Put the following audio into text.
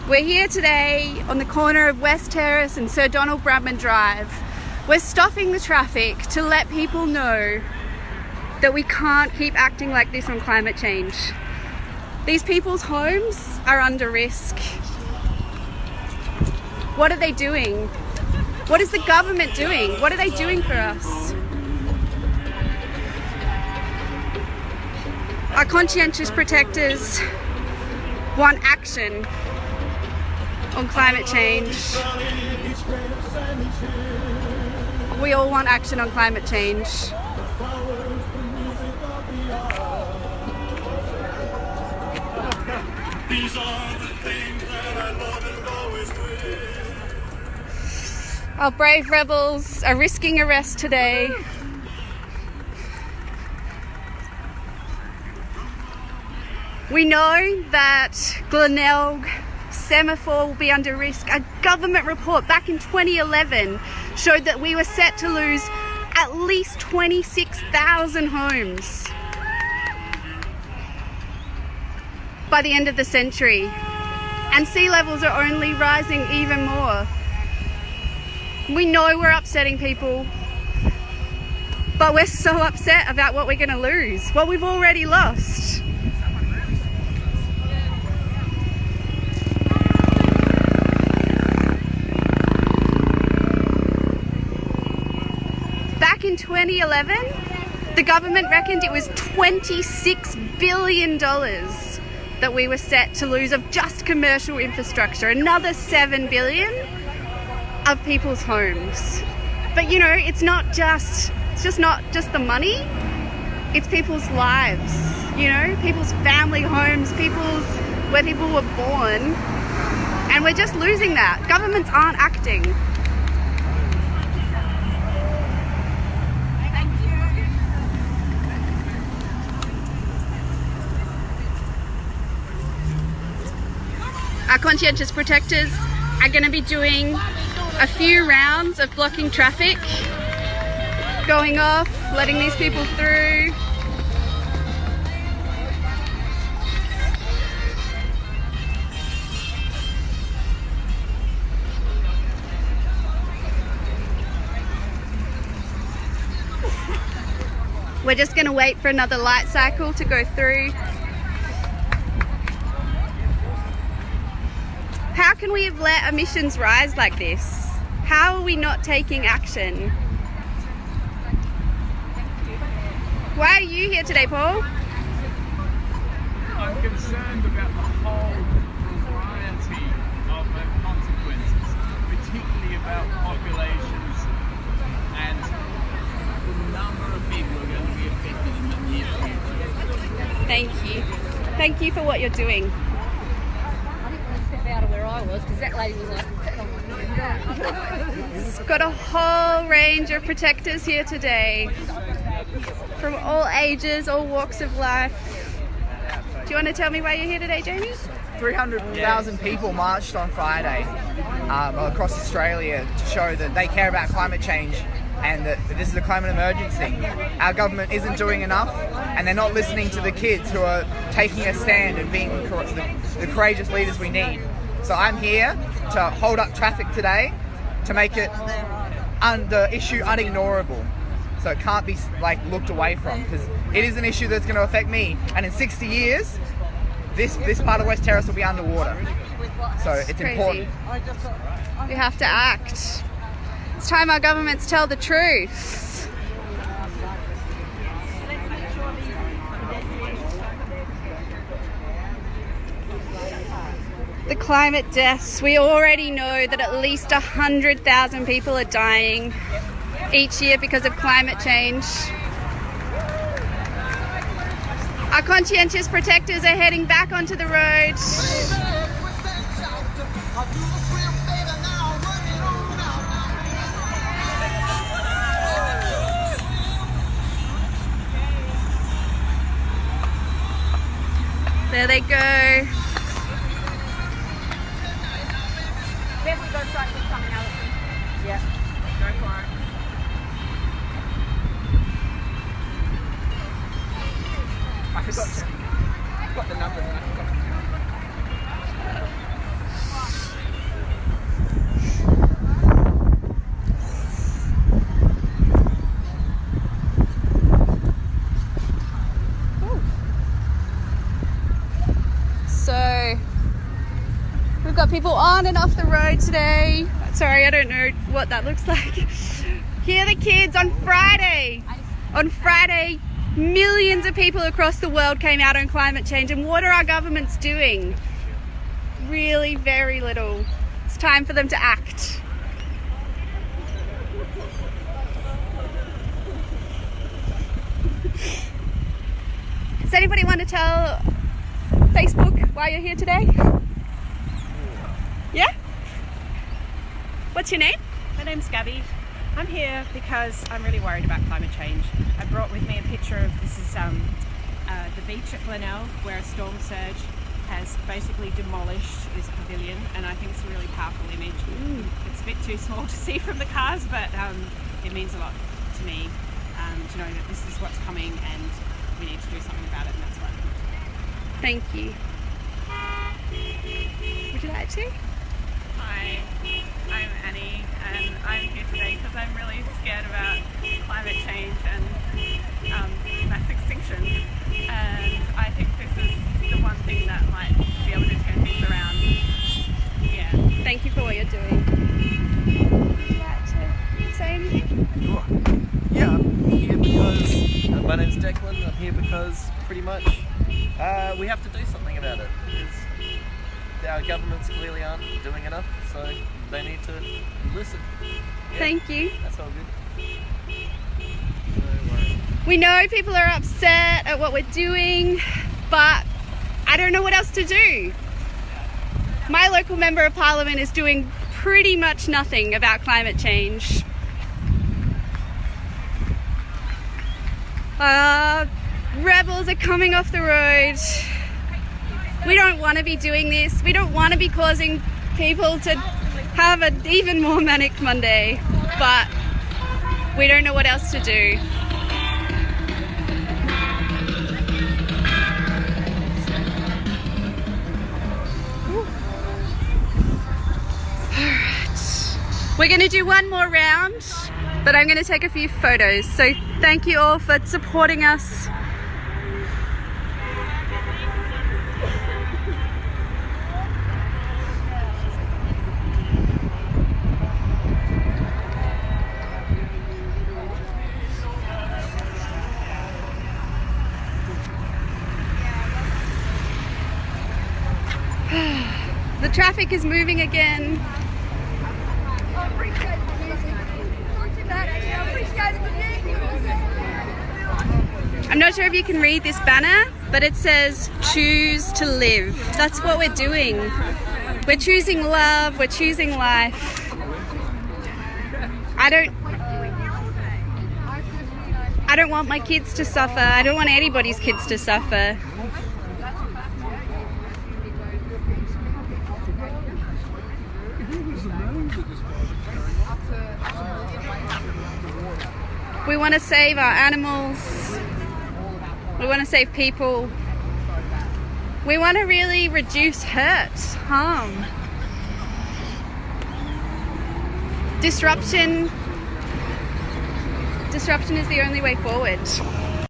We're here today on the corner of West Terrace and Sir Donald Bradman Drive. We're stopping the traffic to let people know that we can't keep acting like this on climate change. These people's homes are under risk. What are they doing? What is the government doing? What are they doing for us? Our conscientious protectors want action on climate change. We all want action on climate change. These are the things that I love and always will. Our brave rebels are risking arrest today. We know that Glenelg Semaphore will be under risk. A government report back in 2011 showed that we were set to lose at least 26,000 homes by the end of the century. And sea levels are only rising even more. We know we're upsetting people, but we're so upset about what we're going to lose, what we've already lost. Back in 2011, the government reckoned it was $26 billion that we were set to lose of just commercial infrastructure, another $7 billion of people's homes. But you know, it's not just the money, it's people's lives, you know, people's family homes, where people were born, and we're just losing that. Governments aren't acting. Our conscientious protectors are going to be doing a few rounds of blocking traffic, going off, letting these people through. We're just going to wait for another light cycle to go through. How can we have let emissions rise like this? How are we not taking action? Why are you here today, Paul? I'm concerned about the whole variety of consequences, particularly about populations and the number of people who are going to be affected in the near future. Thank you. Thank you for what you're doing. Out of where I was, because that lady was like, It's got a whole range of protectors here today, from all ages, all walks of life. Do you want to tell me why you're here today, Jamie? 300,000 people marched on Friday across Australia to show that they care about climate change and that this is a climate emergency. Our government isn't doing enough, and they're not listening to the kids who are taking a stand and being the courageous leaders we need. So I'm here to hold up traffic today to make it the issue unignorable, so it can't be looked away from, because it is an issue that's going to affect me, and in 60 years this part of West Terrace will be underwater. So it's crazy. Important. We have to act. It's time our governments tell the truth. The climate deaths, we already know that at least 100,000 people are dying each year because of climate change. Our conscientious protectors are heading back onto the road. There they go. definitely go straight with something else. Yeah. Go for it. I forgot the numbers and I forgot. We've got people on and off the road today. Sorry, I don't know what that looks like. Here are the kids on Friday. On Friday, millions of people across the world came out on climate change. And what are our governments doing? Really very little. It's time for them to act. Does anybody want to tell Facebook why you're here today? Yeah? What's your name? My name's Gabby. I'm here because I'm really worried about climate change. I brought with me a picture of, this is the beach at Glenelg, where a storm surge has basically demolished this pavilion, and I think it's a really powerful image. It's a bit too small to see from the cars, but it means a lot to me to know that this is what's coming and we need to do something about it, and that's why I'm here. Thank you. Would you like to? Hi, I'm Annie, and I'm here today because I'm really scared about climate change and mass extinction. And I think this is the one thing that might be able to turn things around. Yeah. Thank you for what you're doing. Would you like to say anything? Sure. Yeah, I'm here because my name's Declan. I'm here because pretty much we have to do something about it. Because our governments clearly aren't doing enough, so they need to listen. Yeah, Thank you. that's all good. We know people are upset at what we're doing, but I don't know what else to do. My local member of parliament is doing pretty much nothing about climate change. Rebels are coming off the road. We don't want to be doing this. We don't want to be causing people to have an even more manic Monday, but we don't know what else to do. We're going to do one more round, but I'm going to take a few photos. So thank you all for supporting us. The traffic is moving again. I'm not sure if you can read this banner, but it says choose to live. That's what we're doing. We're choosing love, we're choosing life. I don't want my kids to suffer. I don't want anybody's kids to suffer. We want to save our animals. We want to save people. We want to really reduce hurt, harm. Disruption is the only way forward.